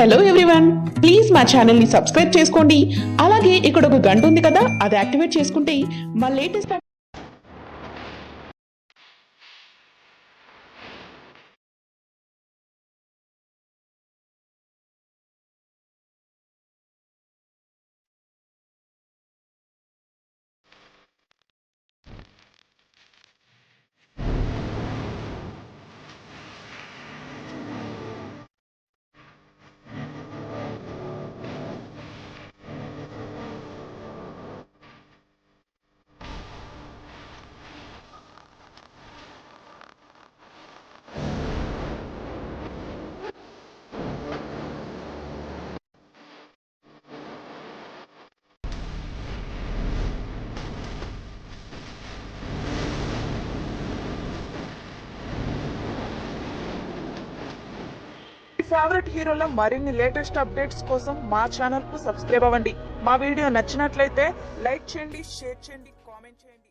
Hello everyone, please మా channel ని subscribe చేసుకోండి. అలాగే ఇక్కడ ఒక గంట ఉంది కదా, అది యాక్టివేట్ చేసుకుంటే మా లేటెస్ట్ ఫేవరెట్ హీరోల మరిన్ని లేటెస్ట్ అప్డేట్స్ కోసం మా ఛానల్ కు సబ్స్క్రైబ్ అవ్వండి. మా వీడియో నచ్చినట్లయితే లైక్ చేయండి, షేర్ చేయండి, కామెంట్ చేయండి.